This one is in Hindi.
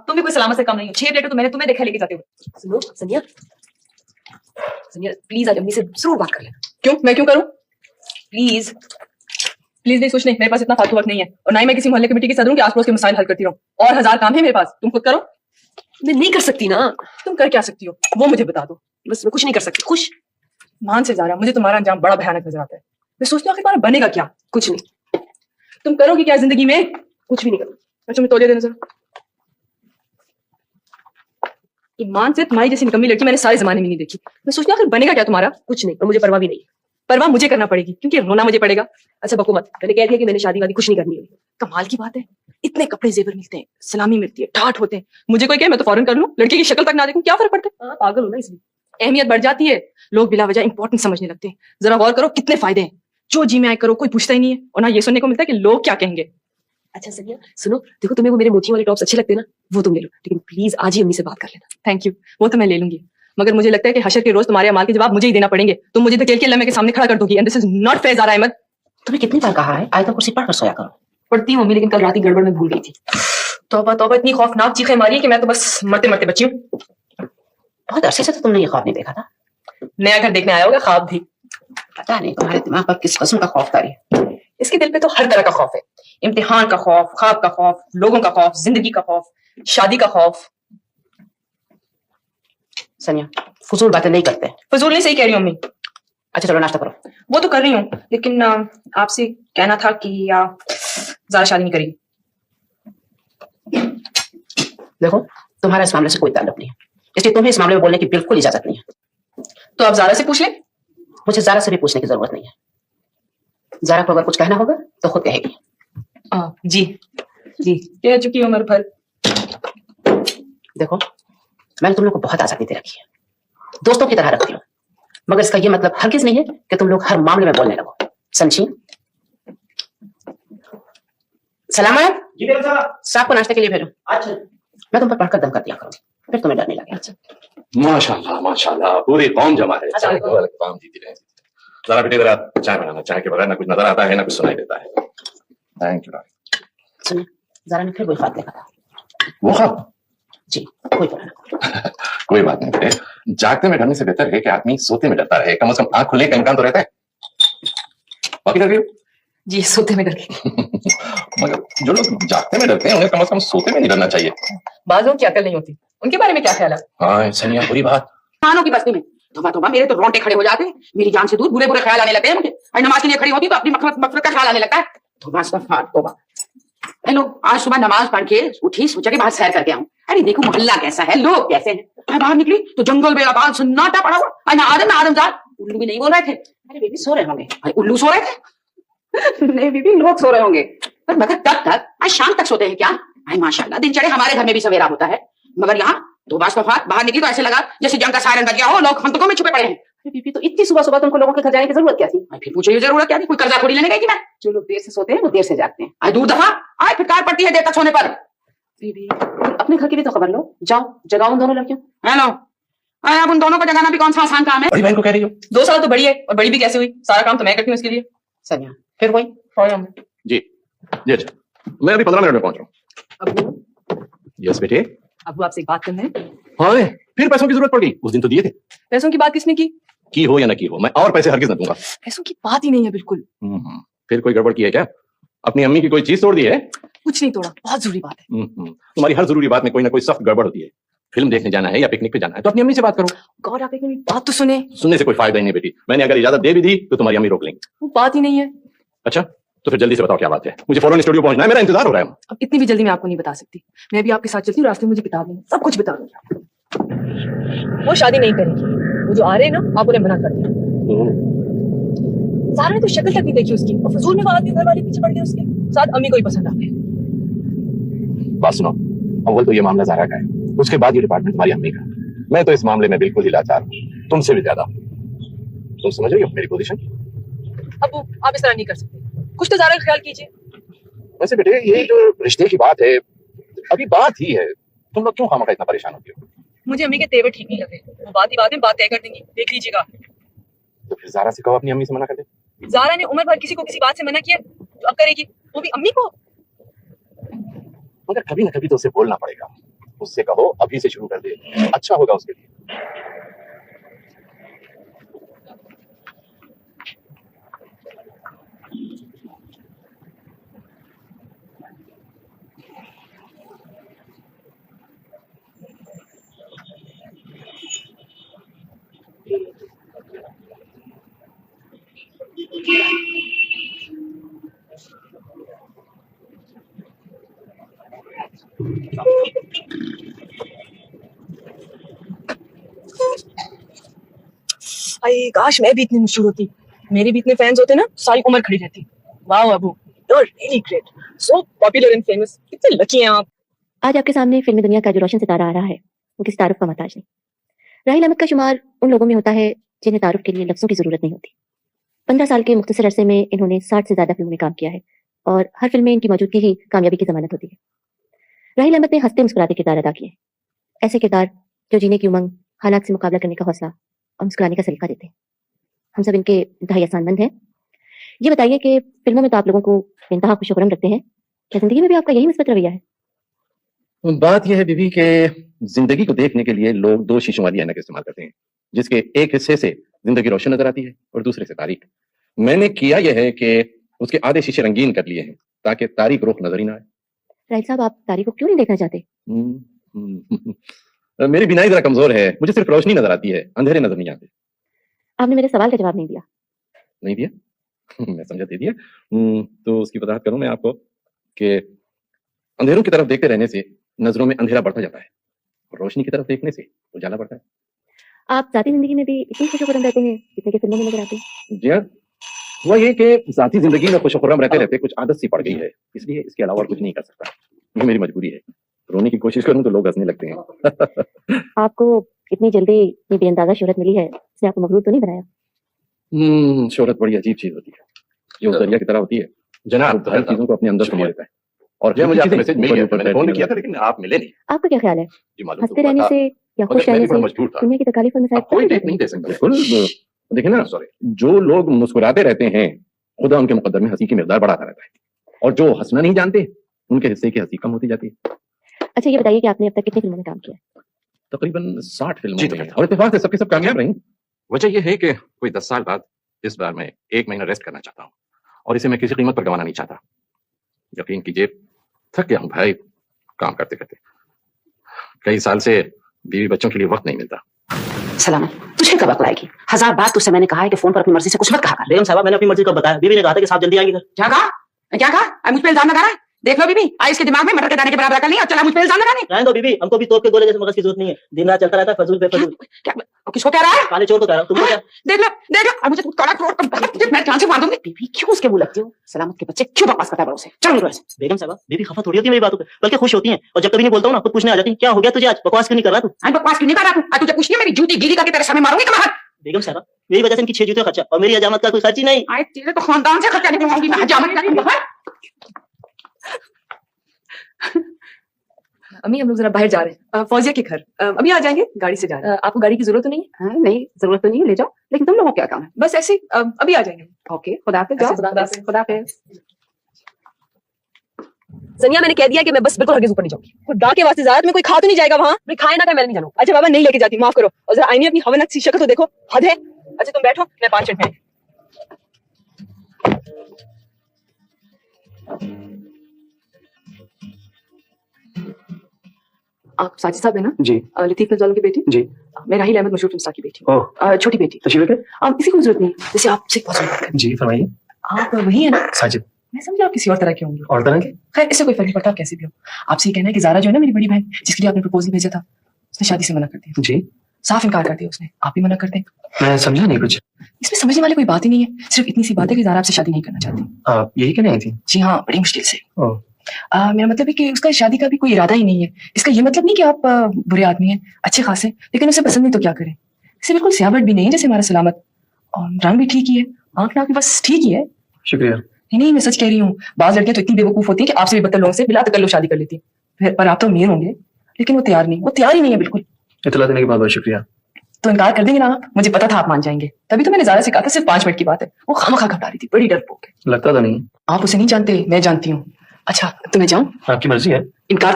तुम भी कोई सलामत से कम नहीं हो। 6 प्लेटें तो मैंने तुम्हें देखा लेके जाते हुए। सुनो सनिया, सनिया प्लीज आज अम्मी से जरूर बात कर लेना। क्यों? मैं क्यों करूं? प्लीज प्लीज नहीं, कुछ नहीं, मेरे पास इतना फालतू वक्त नहीं है और ना ही मैं किसी मोहल्ले कमेटी की सदर हूं कि आस पड़ोस के मसाइल हल करती रहूं। और 1000 काम है मेरे पास, तुम खुद करो। मैं नहीं कर सकती ना। तुम कर क्या सकती हो वो मुझे बता दो। बस मैं कुछ नहीं कर सकती। खुश मान से जा रहा, मुझे तुम्हारा अंजाम बड़ा भयानक नजर आता है। मैं सोचती हूँ आखिर तुम्हारा बनेगा क्या? कुछ नहीं। तुम करोगी क्या जिंदगी में? कुछ भी नहीं करूँ। अच्छा मैं तौलिया देना जरा। ईमान से तुम्हारी जैसी निकम्मी लड़की मैंने सारे जमाने में नहीं देखी। मैं सोचती हूँ आखिर बनेगा क्या तुम्हारा? कुछ नहीं, और मुझे परवाह भी नहीं। परवाह मुझे करना पड़ेगी क्योंकि रोना मुझे पड़ेगा। अच्छा बको मत, मैंने कह दिया कि मैंने शादी वादी कुछ नहीं करनी है। कमाल की बात है, इतने कपड़े जेवर मिलते हैं, सलामी मिलती है, ठाठ होते हैं, मुझे कोई कहे मैं तो फौरन कर लूं, लड़के की शक्ल तक ना देखूं, क्या फर्क पड़ता है? पागल हो ना इसलिए। अहमियत बढ़ जाती है, लोग बिला वजह इंपॉर्टेंट समझने लगते हैं। जरा गौर करो कितने फायदे हैं। जो जी में आए करो, कोई पूछता ही नहीं है और ना ये सुनने को मिलता है कि लोग क्या कहेंगे। अच्छा सनिया सुनो, देखो तुम्हें वो मेरे मोतियों वाले टॉप्स अच्छे लगते हैं ना, वो तुम ले लो, लेकिन प्लीज आज ही अम्मी से बात कर लेना। थैंक यू, वो तो मैं ले लूंगी, मगर मुझे लगता है कि हशर के रोज तुम्हारे अमाल के जवाब मुझे ही देना पड़ेंगे। तुम मुझे धकेल के अल्लाह के सामने खड़ा कर दोगी and this is not fair Zara Ahmed. तुम्हें कितनी बार कहा है आयत कुर्सी पढ़कर सोया करो। पढ़ती हूँ मम्मी, लेकिन कल रात की गड़बड़ में भूल गई थी। तौबा तौबा, इतनी खौफनाक चीखें मारी कि मैं तो बस मरते मरते बची हूँ। बहुत अरसे से तो तुमने ये ख्वाब नहीं देखा था। नया घर देखने आया होगा, ख्वाब भी। पता नहीं तुम्हारे दिमाग पर किस किस्म का खौफ तारी है। इसके दिल पे तो हर तरह का खौफ है, इम्तिहान का खौफ, ख्वाब का खौफ, लोगों का खौफ, जिंदगी का खौफ, शादी का खौफ। सनिया फजूल बातें नहीं करते। फजूल नहीं, सही कह रही हूँ अम्मी। अच्छा चलो नाश्ता करो। वो तो कर रही हूँ, लेकिन आपसे कहना था कि ज़ारा शादी नहीं करेगी। देखो तुम्हारा इस मामले से कोई ताल्लुक नहीं है, इसलिए तुम्हें इस मामले में बोलने की बिल्कुल इजाजत नहीं है। तो आप ज़ारा से पूछ लें। मुझे ज़ारा से भी पूछने की जरूरत नहीं है। ज़ारा को अगर कुछ कहना होगा तो खुद कहेगी। जी जी, कह चुकी उम्र भर। देखो मैंने तुम लोग को बहुत आजादी दे रखी है, दोस्तों की तरह रखती हूँ, मगर इसका ये मतलब हरगिज नहीं है कि तुम लोग हर मामले में बोलने लगो, समझी? सलामत जी साहब को नाश्ते के लिए भेजो। अच्छा मैं तुम पर पढ़कर दम कर दिया करूँ, फिर तुम्हें डर नहीं लगेगा। अच्छा माशाल्लाह माशाल्लाह, पूरी कौम जमा है। अच्छा, काम जीती रहे। जरा बेटे जरा चाय बनाना, चाय के बगैर ना कुछ नजर आता है ना कुछ सुनाई देता है। Thank you. सुनिए ज़ारा ने फिर वही ख्वाब देखा था। वो ख्वाब? जी कोई पुराना। कोई बात नहीं बेटे, जागते में डरने से बेहतर है कि आदमी सोते में डरता रहे, कम से कम आंख खुलने का इम्कान तो रहता है। बाकी डर रही हो? जी सोते में डर के। मगर जो लोग जागते में डरते हैं उन्हें कम से कम सोते में नहीं डरना चाहिए। बाजों की अकल नहीं होती, उनके बारे में क्या ख्याल है? हाँ सनिया बुरी बात। खानों की बस्ती में तोबा तोबा मेरे तो रोंगटे खड़े हो जाते हैं, मेरी जान से दूर बुरे बुरे ख्याल आने लगते हैं मुझे। और नमाज के लिए खड़ी होती तो अपनी मगफिरत का ख्याल आने लगता है। तोबा अस्तगफार तोबा। हेलो आज सुबह नमाज पढ़ के उठी, सोचा कि बाहर सैर करके आऊं। अरे देखो मोहल्ला कैसा है, लोग कैसे हैं। मैं बाहर निकली तो जंगल बेआबाद सन्नाटा पड़ा हुआ, ना आदम ना आदमजाद। उल्लू भी नहीं बोल रहे थे। अरे बेबी सो रहे होंगे। अरे उल्लू सो रहे थे? नहीं बीबी लोग सो रहे होंगे, पर मगर कब तक? आज शाम तक सोते हैं क्या? अरे माशाल्लाह दिन चढ़े हमारे घर में भी सवेरा होता है, मगर यहाँ तो बाहर निकली तो ऐसे लगा जैसे जंग का सायरन बज गया हो, लोग खंदकों में छुपे पड़े हैं। अरे बीबी तो इतनी सुबह सुबह तुमको लोगों के घर जाने की जरूरत क्या थी? फिर पूछो ये जरूरत क्या थी? कोई कर्जा थोड़ी लेने गई थी मैं? जो लोग देर से सोते हैं वो देर से जागते हैं। आज दूर दफा आए फिटकार पड़ती है देर तक सोने पर। बीबी अपने घर की भी तो खबर लो, जाओ जगाओ उन दोनों लड़कियों। हेलो अब उन दोनों को जगाना भी कौन सा आसान काम है? बड़ी बहन को कह रही हो? 2 साल तो बड़ी है, और बड़ी भी कैसे हुई? सारा काम तो मैं करती हूँ इसके लिए। सनिया फिर वही जी जी अच्छा, मैं अभी 15 मिनट में पहुंच रहा हूँ। अब यस बेटे। अब आपसे एक बात करना है। हाँ फिर पैसों की जरूरत पड़ गई? उस दिन तो दिए थे। पैसों की बात किसने की हो या ना की हो, मैं और पैसे हरगिज न दूंगा। पैसों की बात ही नहीं है बिल्कुल। फिर कोई गड़बड़ की है क्या? अपनी अम्मी की कोई चीज तोड़ दी है? कुछ नहीं तोड़ा, बहुत जरूरी बात है। तुम्हारी हर जरूरी बात में कोई ना कोई सख्त गड़बड़ होती है। फिल्म देखने जाना है या पिकनिक पे जाना है तो अपनी अम्मी से बात करो। गौर आप एक मेरी बात तो सुने। सुनने से कोई फायदा ही नहीं बेटी, मैंने अगर इजाजत दे भी दी तो तुम्हारी अम्मी रोक लेंगी। वो बात ही नहीं है। अच्छा तो फिर जल्दी से बताओ क्या बात है, मुझे फौरन स्टूडियो पहुंचना है, मेरा इंतजार हो रहा है। अब इतनी भी जल्दी मैं आपको नहीं बता सकती, मैं भी आपके साथ चलती हूँ, रास्ते में मुझे किताब नहीं सब कुछ बता दूंगी। वो शादी नहीं करेगी, वो जो आ रहे हैं ना आप उन्हें मना कर दिया। ज़ारा ने तो शक्ल तक नहीं देखी उसकी, और फजूल में वो आदमी घर वाले पीछे पड़ गए उसके साथ। अम्मी को ही पसंद आ गए। बात सुनो, अव्वल तो ये मामला ज़ारा का है, उसके बाद ये डिपार्टमेंट तुम्हारी अम्मी का। मैं तो इस मामले में बिल्कुल ही लाचार हूँ, तुमसे भी ज्यादा। तुम समझ रही हो मेरी पोजीशन? अब आप इस तरह नहीं कर सकते, कुछ तो ज़ारा का ख्याल कीजिए। वैसे बेटे ये जो रिश्ते की बात है अभी बात ही है, तुम लोग क्यों खामखा इतना परेशान होती हो? मुझे अम्मी के तेवर ठीक नहीं लगे, वो बात ही बात में बात तय कर देंगी, देख लीजिएगा। तो फिर ज़ारा से कहो अपनी अम्मी से मना कर दे। ज़ारा ने उम्र भर किसी को किसी बात से मना किया तो अब करेगी, वो भी अम्मी को। मगर कभी ना कभी तो उसे बोलना पड़ेगा, उससे कहो अभी से शुरू कर दे, अच्छा होगा उसके लिए। अरे काश मैं भी इतनी मशहूर होती, मेरे भी इतने फैंस होते ना, सारी उम्र खड़ी रहती। वाह Abu, you are really great, so popular and famous, कितने लकी हैं आप। आज आपके सामने फिल्मी दुनिया का जो रोशन सितारा आ रहा है वो किसी तारुफ का मोहताज नहीं। राहिल अहमद का शुमार उन लोगों में होता है जिन्हें तारुफ के लिए लफ्जों की जरूरत नहीं होती। 15 साल के मुख्तसर अरसे में इन्होंने 60 से ज्यादा फिल्मों में काम किया है और हर फिल्म में इनकी मौजूदगी ही कामयाबी की जमानत होती है। राहिल अहमद ने हंसते मुस्कुराते किरदार अदा किए, ऐसे किरदार जो जीने की उमंग, हालात से मुकाबला करने का हौसला और मुस्कुराने का सलीका देते हैं। हम सब इनके इंतहाई एहसानमंद हैं। ये बताइए कि फिल्मों में तो आप लोगों को इंतहा खुशखुरम रखते हैं, क्या जिंदगी में भी आपका यही मुस्बत रवैया है? बात यह है बीबी के जिंदगी को देखने के लिए लोग दो शीशों वाली ऐनक इस्तेमाल करते हैं, जिसके एक हिस्से से जिंदगी रोशन नजर आती है और दूसरे से तारीख। मैंने किया यह है कि उसके आधे शीशे रंगीन कर लिए हैं ताकि तारीख रुख नजर ही ना आए। राहिल साहब, आप तारीख को क्यों नहीं देखना चाहते? मेरी बिनाई जरा कमजोर है, मुझे सिर्फ रोशनी नजर आती है, अंधेरे नजर नहीं आते। आपने मेरे सवाल का जवाब नहीं दिया। नहीं दिया? मैं समझा दे दिया। तो उसकी वजाहत करूं मैं आपको कि अंधेरों की तरफ देखते रहने से नजरों में अंधेरा बढ़ता जाता है और रोशनी की तरफ देखने से उजाला बढ़ता है। आप जाती जिंदगी में भी इतनी खुशखुरम रहते हैं जितने कि फिल्मों में नजर आते हैं? जी हाँ, हुआ ये कि जाती जिंदगी में खुशखुरम रहते रहते कुछ आदत सी पड़ गई है, इसलिए इसके अलावा और कुछ नहीं कर सकता। ये मेरी मजबूरी है। रोने की कोशिश करूं तो लोग हंसने लगते हैं। आपको इतनी जल्दी इतनी बेअंदाजा शोहरत मिली है, इसने आपको मगरूर तो नहीं बनाया? शोहरत बड़ी अजीब चीज होती है, ये उस दरिया की तरह होती है जनाब, हर चीजों को अपने अंदर समा लेता है। और मुझे आपका चीजें मैसेज मिल गया, मैंने फोन किया था लेकिन आप मिले नहीं। आपका क्या ख्याल है, जी मालूम हंसते रहने से या खुश रहने से मजबूर था, दुनिया की तकलीफ और मसाइब कोई कम डेट होते नहीं हैं? दे सकता। बिल्कुल। देखिए ना, सॉरी, जो लोग मुस्कुराते रहते हैं खुदा उनके मुकद्दर में हंसी की मिकदार बढ़ाता रहता है, और जो हंसना नहीं जानते उनके हिस्से की हंसी कम होती जाती है। अच्छा ये बताइए कि आपने अब तक कितनी फिल्मों में काम किया है? तकरीबन 60 जी, फिल्मों में, और इत्तेफाक से सबके सब कामयाब रही। वजह यह है कि कोई 10 साल बाद इस बार मैं 1 महीना रेस्ट करना चाहता हूँ और इसे मैं किसी कीमत पर गंवाना नहीं चाहता। यकीन कीजिए थक गया हूँ भाई काम करते करते। कई साल से बीवी बच्चों के लिए वक्त नहीं मिलता। सलामत, तुझे कब अकल आएगी? 1000 बार तुझसे मैंने कहा है कि फोन पर अपनी मर्जी से कुछ मत कहा कर। बेगम साहब, मैंने अपनी मर्जी कब बताया? बीवी ने कहा था कि साहब जल्दी आएंगे घर। क्या कहा? क्या कहा? अब मुझ पे इल्जाम लगा रहा है? देख लो बीबी, आई इसके दिमाग में मटर के दाने के बराबर अकल नहीं है और चला मुझ पे इल्जाम लगाने। रहने दो बीबी, हमको भी तोप के गोले जैसे मगज की जरूरत नहीं है। दिन रात चलता रहता है फजूल पे फजूल। क्या किसको कह रहा है? काले चोर को कह रहा हूं, तुमको क्या? देख लो अब मुझे काला चोर तुझे मैं जान से मार दूंगी। बीबी क्यों उसके मुंह लगती हो? सलामत के बच्चे क्यों बकवास करता है बड़ों से? चलो निकलो ऐसे। बेगम साहब, बीबी खफा थोड़ी होती है मेरी बातों पे, बल्कि खुश होती है, और जब कभी नहीं बोलता हूं ना खुद पूछने आ जाती है, क्या हो गया तुझे आज? बकवास क्यों नहीं कर रहा तू? आज बकवास क्यों नहीं कर रहा तू? आज तुझे पूछनी है मेरी जूती गीली करके तेरे सामने मारूंगी कहाँ? बेगम साहब, मेरी वजह से इनकी 6 जूते का खर्चा और मेरी हजामत का कोई खर्च ही नहीं। आए तेरे तो खानदान से खर्चा निकलवाऊंगी मैं। हजामत नहीं बाहर। अम्मी हम लोग जरा बाहर जा रहे हैं, फौजिया के घर। अभी आ जाएंगे, गाड़ी से जा रहे हैं। आपको गाड़ी की जरूरत तो नहीं है? नहीं जरूरत तो नहीं है, ले जाओ, लेकिन तुम लोगों को क्या काम है? बस ऐसे ही, अभी आ जाएंगे। ओके, खुदा हाफिज़, जाओ। खुदा हाफिज़। खुदा हाफिज़। सनिया मैंने कह दिया कि मैं बस बिल्कुल हरगिज़ ऊपर नहीं जाऊंगी। खुदा के वास्ते ज़्यादा में कोई खा तो नहीं जाएगा वहाँ? भाई खाए ना खाए मैं नहीं जानूं। अच्छा बाबा नहीं लेके जाती, माफ करो। और जरा आईने अपनी हवनक सी शक्ल तो देखो, हद है। अच्छा तुम बैठो, मैं 5 मिनट में। आप साजिद साहब है ना? जी लतीफ फैजालों की बेटी? जी। मैं राहिल अहमद मशहूर फिल्म स्टार की बेटी हूँ। ओह, छोटी बेटी। तशरीफ रखें। किसी को जरूरत नहीं, जैसे आपसे बहुत बात करें। जी फरमाइए। आप वही है ना? साजिद। मैं समझा आप किसी और तरह के होंगे। और तरह के? खैर इससे कोई फर्क नहीं पड़ता, आप कैसे भी हो। आपसे ये कहना है कि ज़ारा जो है ना मेरी बड़ी बहन, जिसके लिए आपने प्रपोजल भेजा था, उसने शादी से मना कर दिया। जी। साफ इनकार कर दिया उसने। आप भी मना कर दें। मैं समझा नहीं कुछ। इसमें समझने वाली कोई बात ही नहीं है, सिर्फ इतनी सी बात है कि ज़ारा आपसे शादी नहीं करना चाहती। आप यही कहने आई थी? जी हाँ, बड़ी मुश्किल से। ओह, मेरा मतलब है कि उसका शादी का भी कोई इरादा ही नहीं है। इसका ये मतलब नहीं कि आप बुरे आदमी हैं, अच्छे खासे, लेकिन उसे पसंद नहीं तो क्या करें। इसे बिल्कुल सियावट भी नहीं है जैसे हमारा सलामत, और रंग भी ठीक ही है, आंख नाक भी बस ठीक ही है। शुक्रिया। नहीं मैं सच कह रही हूँ, बाज लड़कियां तो इतनी बेवकूफ होती है कि आपसे भी बदतर लोगों से बिला तकल्लुफ शादी कर लेती है। पर आप तो अमीर होंगे, लेकिन वो तैयार ही नहीं है बिल्कुल। इतला देने के बाद बहुत शुक्रिया। तो इनकार कर देंगे ना आप? मुझे पता था आप मान जाएंगे, तभी तो मैंने ज़ारा से कहा था सिर्फ 5 मिनट की बात है। वो खामखा घबरा रही थी, बड़ी डरपोक है। लगता तो नहीं। आप उसे नहीं जानते, मैं जानती हूँ। अच्छा तो मैं जाऊँ? आपकी मर्जी है। इनकार